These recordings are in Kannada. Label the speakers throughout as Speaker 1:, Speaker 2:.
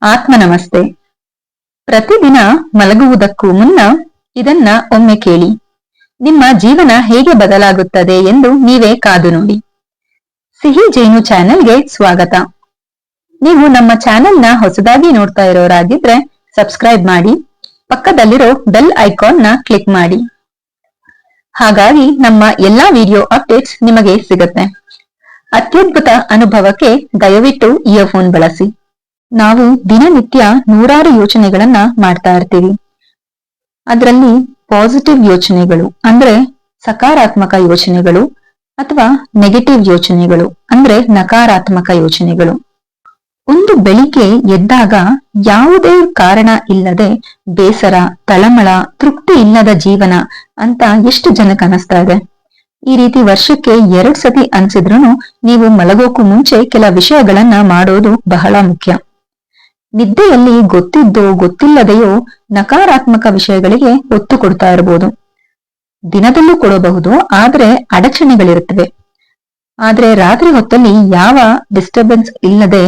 Speaker 1: ಆತ್ಮ ನಮಸ್ತೆ. ಪ್ರತಿದಿನ ಮಲಗುವುದಕ್ಕೂ ಮುನ್ನ ಇದನ್ನ ಒಮ್ಮೆ ಕೇಳಿ. ನಿಮ್ಮ ಜೀವನ ಹೇಗೆ ಬದಲಾಗುತ್ತದೆ ಎಂದು ನೀವೇ ಕಾದು ನೋಡಿ. ಸಿಹಿ ಜೇನು ಚಾನೆಲ್ಗೆ ಸ್ವಾಗತ. ನೀವು ನಮ್ಮ ಚಾನೆಲ್ನ ಹೊಸದಾಗಿ ನೋಡ್ತಾ ಇರೋರಾಗಿದ್ರೆ ಸಬ್ಸ್ಕ್ರೈಬ್ ಮಾಡಿ, ಪಕ್ಕದಲ್ಲಿರೋ ಬೆಲ್ ಐಕಾನ್ ನ ಕ್ಲಿಕ್ ಮಾಡಿ. ಹಾಗಾಗಿ ನಮ್ಮ ಎಲ್ಲಾ ವಿಡಿಯೋ ಅಪ್ಡೇಟ್ಸ್ ನಿಮಗೆ ಸಿಗುತ್ತೆ. ಅತ್ಯದ್ಭುತ ಅನುಭವಕ್ಕೆ ದಯವಿಟ್ಟು ಇಯರ್ಫೋನ್ ಬಳಸಿ. ನಾವು ದಿನನಿತ್ಯ ನೂರಾರು ಯೋಚನೆಗಳನ್ನ ಮಾಡ್ತಾ ಇರ್ತೀವಿ. ಅದರಲ್ಲಿ ಪಾಸಿಟಿವ್ ಯೋಚನೆಗಳು ಅಂದ್ರೆ ಸಕಾರಾತ್ಮಕ ಯೋಚನೆಗಳು ಅಥವಾ ನೆಗೆಟಿವ್ ಯೋಚನೆಗಳು ಅಂದ್ರೆ ನಕಾರಾತ್ಮಕ ಯೋಚನೆಗಳು. ಒಂದು ಬೆಳಿಗ್ಗೆ ಎದ್ದಾಗ ಯಾವುದೇ ಕಾರಣ ಇಲ್ಲದೆ ಬೇಸರ, ತಳಮಳ, ತೃಪ್ತಿ ಇಲ್ಲದ ಜೀವನ ಅಂತ ಎಷ್ಟು ಜನಕ್ಕೆ ಅನಿಸ್ತಾ ಇದೆ. ಈ ರೀತಿ ವರ್ಷಕ್ಕೆ 2 ಸತಿ ಅನ್ಸಿದ್ರು ನೀವು ಮಲಗೋಕು ಮುಂಚೆ ಕೆಲ ವಿಷಯಗಳನ್ನ ಮಾಡೋದು ಬಹಳ ಮುಖ್ಯ. ನಿದ್ದೆಯಲ್ಲಿ ಗೊತ್ತಿದ್ದೋ ಗೊತ್ತಿಲ್ಲದೆಯೋ ನಕಾರಾತ್ಮಕ ವಿಷಯಗಳಿಗೆ ಒತ್ತು ಕೊಡ್ತಾ ಇರಬಹುದು. ದಿನದಲ್ಲೂ ಕೊಡಬಹುದು, ಆದ್ರೆ ಅಡಚಣೆಗಳಿರುತ್ತವೆ. ಆದ್ರೆ ರಾತ್ರಿ ಹೊತ್ತಲ್ಲಿ ಯಾವ ಡಿಸ್ಟರ್ಬೆನ್ಸ್ ಇಲ್ಲದೆ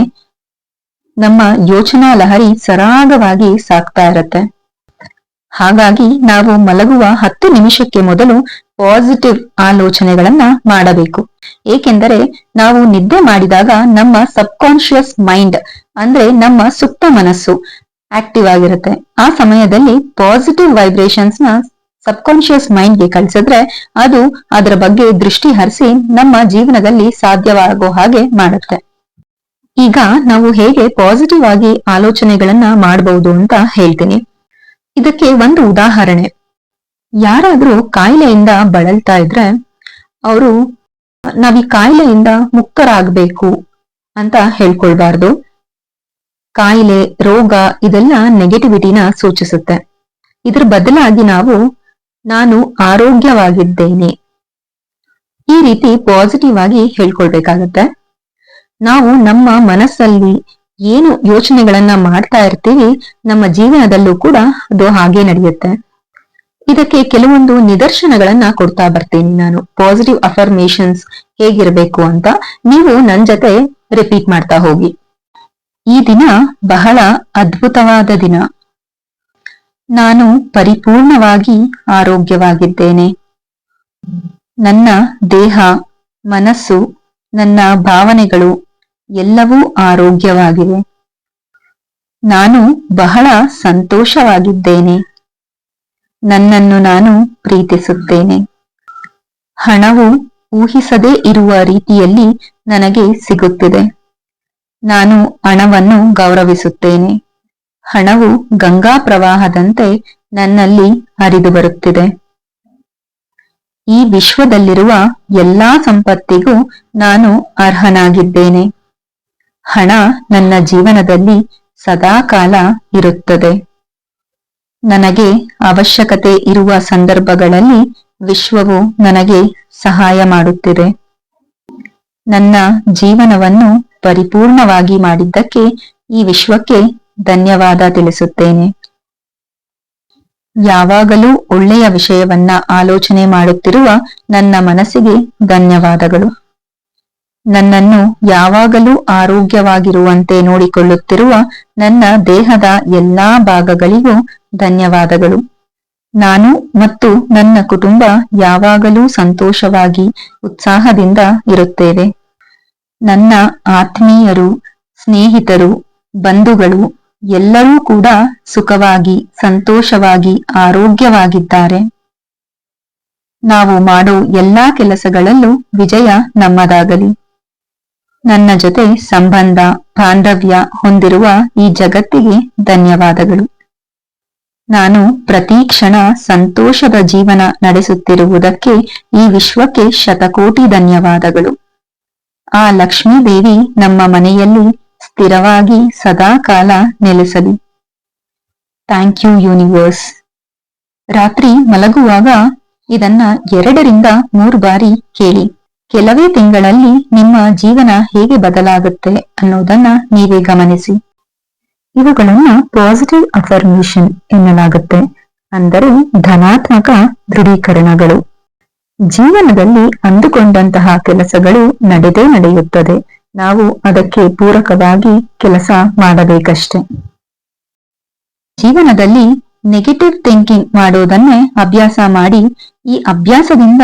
Speaker 1: ನಮ್ಮ ಯೋಚನಾ ಲಹರಿ ಸರಾಗವಾಗಿ ಸಾಗ್ತಾ ಇರತ್ತೆ. ಹಾಗಾಗಿ ನಾವು ಮಲಗುವ 10 ನಿಮಿಷಕ್ಕೆ ಮೊದಲು ಪಾಸಿಟಿವ್ ಆಲೋಚನೆಗಳನ್ನ ಮಾಡಬೇಕು. ಏಕೆಂದರೆ ನಾವು ನಿದ್ದೆ ಮಾಡಿದಾಗ ನಮ್ಮ ಸಬ್ ಕಾನ್ಶಿಯಸ್ ಮೈಂಡ್ ಅಂದ್ರೆ ನಮ್ಮ ಸುಪ್ತ ಮನಸ್ಸು ಆಕ್ಟಿವ್ ಆಗಿರುತ್ತೆ. ಆ ಸಮಯದಲ್ಲಿ ಪಾಸಿಟಿವ್ ವೈಬ್ರೇಷನ್ಸ್ ನ ಸಬ್ ಕಾನ್ಶಿಯಸ್ ಮೈಂಡ್ ಗೆ ಕಳಿಸಿದ್ರೆ ಅದು ಅದರ ಬಗ್ಗೆ ದೃಷ್ಟಿ ಹರಿಸಿ ನಮ್ಮ ಜೀವನದಲ್ಲಿ ಸಾಧ್ಯವಾಗೋ ಹಾಗೆ ಮಾಡುತ್ತೆ. ಈಗ ನಾವು ಹೇಗೆ ಪಾಸಿಟಿವ್ ಆಗಿ ಆಲೋಚನೆಗಳನ್ನ ಮಾಡಬಹುದು ಅಂತ ಹೇಳ್ತೀನಿ. ಇದಕ್ಕೆ ಒಂದು ಉದಾಹರಣೆ. ಯಾರಾದ್ರೂ ಕಾಯಿಲೆಯಿಂದ ಬಳಲ್ತಾ ಇದ್ರೆ ಅವರು ನಾವ್ ಈ ಕಾಯಿಲೆಯಿಂದ ಮುಕ್ತರಾಗಬೇಕು ಅಂತ ಹೇಳ್ಕೊಳ್ಬಾರ್ದು. ಕಾಯಿಲೆ, ರೋಗ ಇದೆಲ್ಲ ನೆಗೆಟಿವಿಟಿನ ಸೂಚಿಸುತ್ತೆ. ಇದ್ರ ಬದಲಾಗಿ ನಾನು ಆರೋಗ್ಯವಾಗಿದ್ದೇನೆ ಈ ರೀತಿ ಪಾಸಿಟಿವ್ ಆಗಿ ಹೇಳ್ಕೊಳ್ಬೇಕಾಗತ್ತೆ. ನಾವು ನಮ್ಮ ಮನಸ್ಸಲ್ಲಿ ಏನು ಯೋಚನೆಗಳನ್ನ ಮಾಡ್ತಾ ಇರ್ತೀವಿ, ನಮ್ಮ ಜೀವನದಲ್ಲೂ ಕೂಡ ಅದು ಹಾಗೆ ನಡೆಯುತ್ತೆ. ಇದಕ್ಕೆ ಕೆಲವೊಂದು ನಿದರ್ಶನಗಳನ್ನ ಕೊಡ್ತಾ ಬರ್ತೀನಿ ನಾನು. ಪಾಸಿಟಿವ್ ಅಫರ್ಮೇಶನ್ಸ್ ಹೇಗಿರ್ಬೇಕು ಅಂತ ನೀವು ನನ್ ಜೊತೆ ರಿಪೀಟ್ ಮಾಡ್ತಾ ಹೋಗಿ. ಈ ದಿನ ಬಹಳ ಅದ್ಭುತವಾದ ದಿನ. ನಾನು ಪರಿಪೂರ್ಣವಾಗಿ ಆರೋಗ್ಯವಾಗಿದ್ದೇನೆ. ನನ್ನ ದೇಹ, ಮನಸ್ಸು, ನನ್ನ ಭಾವನೆಗಳು ಎಲ್ಲವೂ ಆರೋಗ್ಯವಾಗಿವೆ. ನಾನು ಬಹಳ ಸಂತೋಷವಾಗಿದ್ದೇನೆ. ನನ್ನನ್ನು ನಾನು ಪ್ರೀತಿಸುತ್ತೇನೆ. ಹಣವು ಊಹಿಸದೇ ಇರುವ ರೀತಿಯಲ್ಲಿ ನನಗೆ ಸಿಗುತ್ತಿದೆ. ನಾನು ಹಣವನ್ನು ಗೌರವಿಸುತ್ತೇನೆ. ಹಣವು ಗಂಗಾ ಪ್ರವಾಹದಂತೆ ನನ್ನಲ್ಲಿ ಹರಿದು ಬರುತ್ತಿದೆ. ಈ ವಿಶ್ವದಲ್ಲಿರುವ ಎಲ್ಲಾ ಸಂಪತ್ತಿಗೂ ನಾನು ಅರ್ಹನಾಗಿದ್ದೇನೆ. ಹಣ ನನ್ನ ಜೀವನದಲ್ಲಿ ಸದಾಕಾಲ ಇರುತ್ತದೆ. ನನಗೆ ಅವಶ್ಯಕತೆ ಇರುವ ಸಂದರ್ಭಗಳಲ್ಲಿ ವಿಶ್ವವು ನನಗೆ ಸಹಾಯ ಮಾಡುತ್ತಿದೆ. ನನ್ನ ಜೀವನವನ್ನು ಪರಿಪೂರ್ಣವಾಗಿ ಮಾಡಿದ್ದಕ್ಕೆ ಈ ವಿಶ್ವಕ್ಕೆ ಧನ್ಯವಾದ ತಿಳಿಸುತ್ತೇನೆ. ಯಾವಾಗಲೂ ಒಳ್ಳೆಯ ವಿಷಯವನ್ನ ಆಲೋಚನೆ ಮಾಡುತ್ತಿರುವ ನನ್ನ ಮನಸ್ಸಿಗೆ ಧನ್ಯವಾದಗಳು. ನನ್ನನ್ನು ಯಾವಾಗಲೂ ಆರೋಗ್ಯವಾಗಿರುವಂತೆ ನೋಡಿಕೊಳ್ಳುತ್ತಿರುವ ನನ್ನ ದೇಹದ ಎಲ್ಲಾ ಭಾಗಗಳಿಗೂ ಧನ್ಯವಾದಗಳು. ನಾನು ಮತ್ತು ನನ್ನ ಕುಟುಂಬ ಯಾವಾಗಲೂ ಸಂತೋಷವಾಗಿ, ಉತ್ಸಾಹದಿಂದ ಇರುತ್ತೇವೆ. ನನ್ನ ಆತ್ಮೀಯರು, ಸ್ನೇಹಿತರು, ಬಂಧುಗಳು ಎಲ್ಲರೂ ಕೂಡ ಸುಖವಾಗಿ, ಸಂತೋಷವಾಗಿ, ಆರೋಗ್ಯವಾಗಿದ್ದಾರೆ. ನಾವು ಮಾಡೋ ಎಲ್ಲಾ ಕೆಲಸಗಳಲ್ಲೂ ವಿಜಯ ನಮ್ಮದಾಗಲಿ. ನನ್ನ ಜೊತೆ ಸಂಬಂಧ, ಬಾಂಧವ್ಯ ಹೊಂದಿರುವ ಈ ಜಗತ್ತಿಗೆ ಧನ್ಯವಾದಗಳು. ನಾನು ಪ್ರತಿ ಕ್ಷಣ ಸಂತೋಷದ ಜೀವನ ನಡೆಸುತ್ತಿರುವುದಕ್ಕೆ ಈ ವಿಶ್ವಕ್ಕೆ ಶತಕೋಟಿ ಧನ್ಯವಾದಗಳು. ಆ ಲಕ್ಷ್ಮೀ ದೇವಿ ನಮ್ಮ ಮನೆಯಲ್ಲಿ ಸ್ಥಿರವಾಗಿ ಸದಾಕಾಲ ನೆಲೆಸಲಿ. Thank you universe. ರಾತ್ರಿ ಮಲಗುವಾಗ ಇದನ್ನ 2 ರಿಂದ 3 ಬಾರಿ ಕೇಳಿ. ಕೆಲವೇ ತಿಂಗಳಲ್ಲಿ ನಿಮ್ಮ ಜೀವನ ಹೇಗೆ ಬದಲಾಗುತ್ತೆ ಅನ್ನೋದನ್ನ ನೀವೇ ಗಮನಿಸಿ. ಇವುಗಳನ್ನ ಪಾಸಿಟಿವ್ ಅಫರ್ಮೇಶನ್ ಎನ್ನಲಾಗುತ್ತೆ. ಅಂದರೆ ಧನಾತ್ಮಕ ದೃಢೀಕರಣಗಳು. ಜೀವನದಲ್ಲಿ ಅಂದುಕೊಂಡಂತಹ ಕೆಲಸಗಳು ನಡೆಯುತ್ತದೆ. ನಾವು ಅದಕ್ಕೆ ಪೂರಕವಾಗಿ ಕೆಲಸ ಮಾಡಬೇಕಷ್ಟೆ. ಜೀವನದಲ್ಲಿ ನೆಗೆಟಿವ್ ಥಿಂಕಿಂಗ್ ಮಾಡೋದನ್ನೇ ಅಭ್ಯಾಸ ಮಾಡಿ ಈ ಅಭ್ಯಾಸದಿಂದ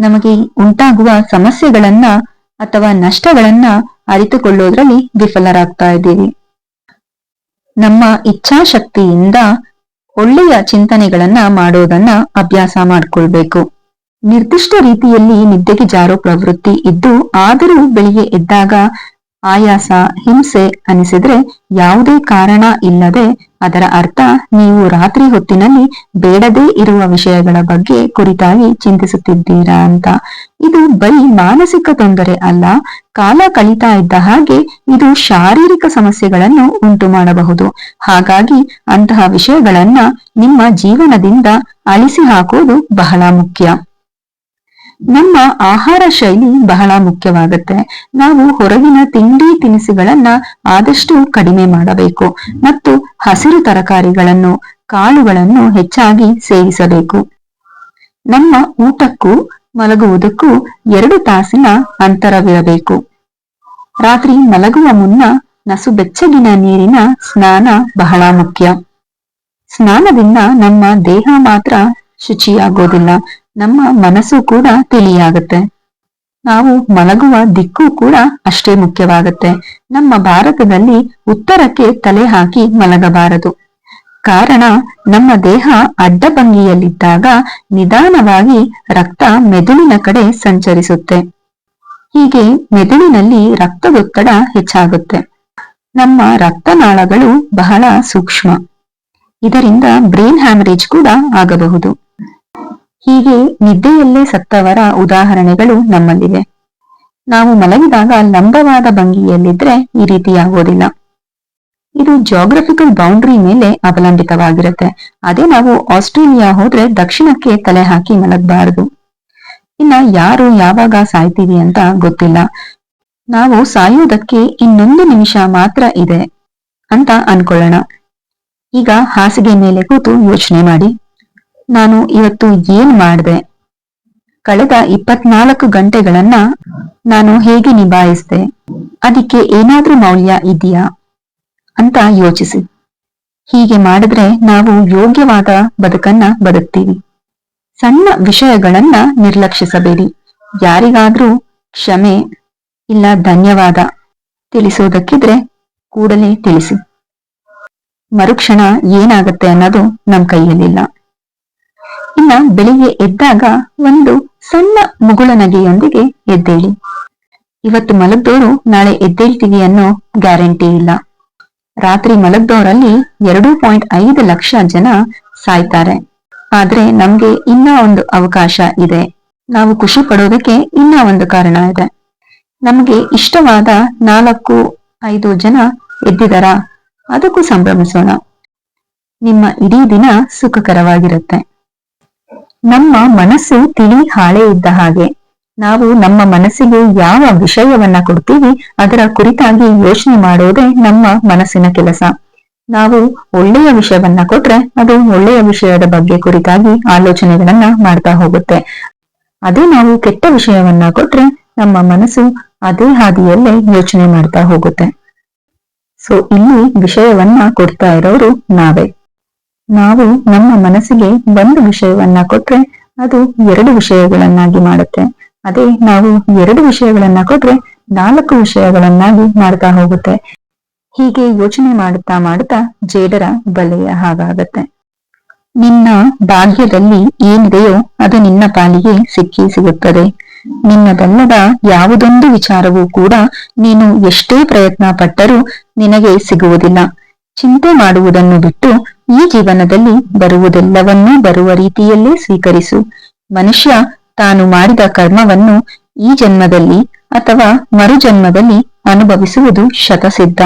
Speaker 1: ನಮಗೆ ಉಂಟಾಗುವ ಸಮಸ್ಯೆಗಳನ್ನ ಅಥವಾ ನಷ್ಟಗಳನ್ನ ಅರಿತುಕೊಳ್ಳೋದ್ರಲ್ಲಿ ವಿಫಲರಾಗ್ತಾ ಇದ್ದೀವಿ. ನಮ್ಮ ಇಚ್ಛಾಶಕ್ತಿಯಿಂದ ಒಳ್ಳೆಯ ಚಿಂತನೆಗಳನ್ನ ಮಾಡೋದನ್ನ ಅಭ್ಯಾಸ ಮಾಡ್ಕೊಳ್ಬೇಕು. ನಿರ್ದಿಷ್ಟ ರೀತಿಯಲ್ಲಿ ನಿದ್ದೆಗೆ ಜಾರೋ ಪ್ರವೃತ್ತಿ ಇದ್ದು ಆದರೂ ಬೆಳಿಗ್ಗೆ ಎದ್ದಾಗ ಆಯಾಸ, ಹಿಂಸೆ ಅನಿಸಿದ್ರೆ ಯಾವುದೇ ಕಾರಣ ಇಲ್ಲದೆ ಅದರ ಅರ್ಥ ನೀವು ರಾತ್ರಿ ಹೊತ್ತಿನಲ್ಲಿ ಬೇಡದೇ ಇರುವ ವಿಷಯಗಳ ಬಗ್ಗೆ ಕುರಿತಾಗಿ ಚಿಂತಿಸುತ್ತಿದ್ದೀರಾ ಅಂತ. ಇದು ಬರೀ ಮಾನಸಿಕ ತೊಂದರೆ ಅಲ್ಲ, ಕಾಲ ಕಳೀತಾ ಇದ್ದ ಹಾಗೆ ಇದು ಶಾರೀರಿಕ ಸಮಸ್ಯೆಗಳನ್ನು ಉಂಟು ಮಾಡಬಹುದು. ಹಾಗಾಗಿ ಅಂತಹ ವಿಷಯಗಳನ್ನ ನಿಮ್ಮ ಜೀವನದಿಂದ ಅಳಿಸಿ ಹಾಕೋದು ಬಹಳ ಮುಖ್ಯ. ನಮ್ಮ ಆಹಾರ ಶೈಲಿ ಬಹಳ ಮುಖ್ಯವಾಗುತ್ತೆ. ನಾವು ಹೊರಗಿನ ತಿಂಡಿ ತಿನಿಸುಗಳನ್ನ ಆದಷ್ಟು ಕಡಿಮೆ ಮಾಡಬೇಕು ಮತ್ತು ಹಸಿರು ತರಕಾರಿಗಳನ್ನು, ಕಾಳುಗಳನ್ನು ಹೆಚ್ಚಾಗಿ ಸೇವಿಸಬೇಕು. ನಮ್ಮ ಊಟಕ್ಕೂ ಮಲಗುವುದಕ್ಕೂ 2 ತಾಸಿನ ಅಂತರವಿರಬೇಕು. ರಾತ್ರಿ ಮಲಗುವ ಮುನ್ನ ನಸು ಬೆಚ್ಚಗಿನ ನೀರಿನ ಸ್ನಾನ ಬಹಳ ಮುಖ್ಯ. ಸ್ನಾನದಿಂದ ನಮ್ಮ ದೇಹ ಮಾತ್ರ ಶುಚಿಯಾಗೋದಿಲ್ಲ, ನಮ್ಮ ಮನಸ್ಸು ಕೂಡ ತಿಳಿಯಾಗುತ್ತೆ. ನಾವು ಮಲಗುವ ದಿಕ್ಕು ಕೂಡ ಅಷ್ಟೇ ಮುಖ್ಯವಾಗುತ್ತೆ. ನಮ್ಮ ಭಾರತದಲ್ಲಿ ಉತ್ತರಕ್ಕೆ ತಲೆ ಹಾಕಿ ಮಲಗಬಾರದು. ಕಾರಣ ನಮ್ಮ ದೇಹ ಅಡ್ಡಭಂಗಿಯಲ್ಲಿದ್ದಾಗ ನಿಧಾನವಾಗಿ ರಕ್ತ ಮೆದುಳಿನ ಕಡೆ ಸಂಚರಿಸುತ್ತೆ. ಹೀಗೆ ಮೆದುಳಿನಲ್ಲಿ ರಕ್ತದೊತ್ತಡ ಹೆಚ್ಚಾಗುತ್ತೆ. ನಮ್ಮ ರಕ್ತನಾಳಗಳು ಬಹಳ ಸೂಕ್ಷ್ಮ. ಇದರಿಂದ ಬ್ರೈನ್ ಹ್ಯಾಮರೇಜ್ ಕೂಡ ಆಗಬಹುದು. ಹೀಗೆ ನಿದ್ದೆಯಲ್ಲೇ ಸತ್ತವರ ಉದಾಹರಣೆಗಳು ನಮ್ಮಲ್ಲಿವೆ. ನಾವು ಮಲಗಿದಾಗ ಲಂಬವಾದ ಭಂಗಿಯಲ್ಲಿದ್ರೆ ಈ ರೀತಿಯಾಗೋದಿಲ್ಲ. ಇದು ಜಾಗ್ರಫಿಕಲ್ ಬೌಂಡ್ರಿ ಮೇಲೆ ಅವಲಂಬಿತವಾಗಿರುತ್ತೆ. ಅದೇ ನಾವು ಆಸ್ಟ್ರೇಲಿಯಾ ಹೋದ್ರೆ ದಕ್ಷಿಣಕ್ಕೆ ತಲೆ ಹಾಕಿ ಮಲಗಬಾರದು. ಇನ್ನ ಯಾರು ಯಾವಾಗ ಸಾಯ್ತೀವಿ ಅಂತ ಗೊತ್ತಿಲ್ಲ. ನಾವು ಸಾಯೋದಕ್ಕೆ ಇನ್ನೊಂದು ನಿಮಿಷ ಮಾತ್ರ ಇದೆ ಅಂತ ಅನ್ಕೊಳ್ಳೋಣ. ಈಗ ಹಾಸಿಗೆ ಮೇಲೆ ಕೂತು ಯೋಚನೆ ಮಾಡಿ, ನಾನು ಇವತ್ತು ಏನ್ ಮಾಡಿದೆ, ಕಳೆದ 24 ಗಂಟೆಗಳನ್ನ ನಾನು ಹೇಗೆ ನಿಭಾಯಿಸಿದೆ, ಅದಕ್ಕೆ ಏನಾದ್ರೂ ಮೌಲ್ಯ ಇದೆಯಾ ಅಂತ ಯೋಚಿಸಿ. ಹೀಗೆ ಮಾಡಿದ್ರೆ ನಾವು ಯೋಗ್ಯವಾದ ಬದುಕನ್ನ ಬದುಕ್ತೀವಿ. ಸಣ್ಣ ವಿಷಯಗಳನ್ನ ನಿರ್ಲಕ್ಷಿಸಬೇಡಿ. ಯಾರಿಗಾದ್ರೂ ಕ್ಷಮೆ ಇಲ್ಲ ಧನ್ಯವಾದ ತಿಳಿಸೋದಕ್ಕಿದ್ರೆ ಕೂಡಲೇ ತಿಳಿಸಿ. ಮರುಕ್ಷಣ ಏನಾಗತ್ತೆ ಅನ್ನೋದು ನಮ್ ಕೈಯಲ್ಲಿಲ್ಲ. ಇನ್ನ ಬೆಳಿಗ್ಗೆ ಎದ್ದಾಗ ಒಂದು ಸಣ್ಣ ಮುಗುಳನಗೆಯೊಂದಿಗೆ ಎದ್ದೇಳಿ. ಇವತ್ತು ಮಲಗ್ದೋರು ನಾಳೆ ಎದ್ದೇಳ್ತೀವಿ ಅನ್ನೋ ಗ್ಯಾರಂಟಿ ಇಲ್ಲ. ರಾತ್ರಿ ಮಲಗ್ದೋರಲ್ಲಿ 2.5 ಲಕ್ಷ ಜನ ಸಾಯ್ತಾರೆ. ಆದ್ರೆ ನಮ್ಗೆ ಇನ್ನ ಒಂದು ಅವಕಾಶ ಇದೆ. ನಾವು ಖುಷಿ ಪಡೋದಕ್ಕೆ ಇನ್ನ ಒಂದು ಕಾರಣ ಇದೆ. ನಮ್ಗೆ ಇಷ್ಟವಾದ 4-5 ಜನ ಎದ್ದಿದಾರ, ಅದಕ್ಕೂ ಸಂಭ್ರಮಿಸೋಣ. ನಿಮ್ಮ ಇಡೀ ದಿನ ಸುಖಕರವಾಗಿರುತ್ತೆ. ನಮ್ಮ ಮನಸ್ಸು ತಿಳಿ ಹಾಳೆ ಇದ್ದ ಹಾಗೆ. ನಾವು ನಮ್ಮ ಮನಸ್ಸಿಗೆ ಯಾವ ವಿಷಯವನ್ನ ಕೊಡ್ತೀವಿ ಅದರ ಕುರಿತಾಗಿ ಯೋಚನೆ ಮಾಡೋದೇ ನಮ್ಮ ಮನಸ್ಸಿನ ಕೆಲಸ. ನಾವು ಒಳ್ಳೆಯ ವಿಷಯವನ್ನ ಕೊಟ್ರೆ ಅದು ಒಳ್ಳೆಯ ವಿಷಯದ ಬಗ್ಗೆ ಕುರಿತಾಗಿ ಆಲೋಚನೆಗಳನ್ನ ಮಾಡ್ತಾ ಹೋಗುತ್ತೆ. ಅದೇ ನಾವು ಕೆಟ್ಟ ವಿಷಯವನ್ನ ಕೊಟ್ರೆ ನಮ್ಮ ಮನಸ್ಸು ಅದೇ ಹಾದಿಯಲ್ಲೇ ಯೋಚನೆ ಮಾಡ್ತಾ ಹೋಗುತ್ತೆ. ಸೊ ಇಲ್ಲಿ ವಿಷಯವನ್ನ ಕೊಡ್ತಾ ಇರೋರು ನಾವೇ. ನಾವು ನಮ್ಮ ಮನಸ್ಸಿಗೆ ಒಂದು ವಿಷಯವನ್ನ ಕೊಟ್ರೆ ಅದು 2 ವಿಷಯಗಳನ್ನಾಗಿ ಮಾಡುತ್ತೆ. ಅದೇ ನಾವು 2 ವಿಷಯಗಳನ್ನ ಕೊಟ್ರೆ 4 ವಿಷಯಗಳನ್ನಾಗಿ ಮಾಡ್ತಾ ಹೋಗುತ್ತೆ. ಹೀಗೆ ಯೋಚನೆ ಮಾಡುತ್ತಾ ಮಾಡುತ್ತಾ ಜೇಡರ ಬಲೆಯ ಹಾಗಾಗತ್ತೆ. ನಿನ್ನ ಭಾಗ್ಯದಲ್ಲಿ ಏನಿದೆಯೋ ಅದು ನಿನ್ನ ಪಾಲಿಗೆ ಸಿಕ್ಕಿ ಸಿಗುತ್ತದೆ. ನಿನ್ನದಲ್ಲದ ಯಾವುದೊಂದು ವಿಚಾರವೂ ಕೂಡ ನೀನು ಎಷ್ಟೇ ಪ್ರಯತ್ನ ಪಟ್ಟರೂ ನಿನಗೆ ಸಿಗುವುದಿಲ್ಲ. ಚಿಂತೆ ಮಾಡುವುದನ್ನು ಬಿಟ್ಟು ಈ ಜೀವನದಲ್ಲಿ ಬರುವುದೆಲ್ಲವನ್ನೂ ಬರುವ ರೀತಿಯಲ್ಲೇ ಸ್ವೀಕರಿಸು. ಮನುಷ್ಯ ತಾನು ಮಾಡಿದ ಕರ್ಮವನ್ನು ಈ ಜನ್ಮದಲ್ಲಿ ಅಥವಾ ಮರುಜನ್ಮದಲ್ಲಿ ಅನುಭವಿಸುವುದು ಶತಸಿದ್ಧ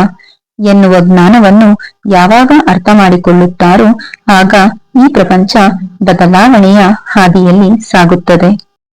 Speaker 1: ಎನ್ನುವ ಜ್ಞಾನವನ್ನು ಯಾವಾಗ ಅರ್ಥ ಮಾಡಿಕೊಳ್ಳುತ್ತಾರೋ ಆಗ ಈ ಪ್ರಪಂಚ ಬದಲಾವಣೆಯ ಹಾದಿಯಲ್ಲಿ ಸಾಗುತ್ತದೆ.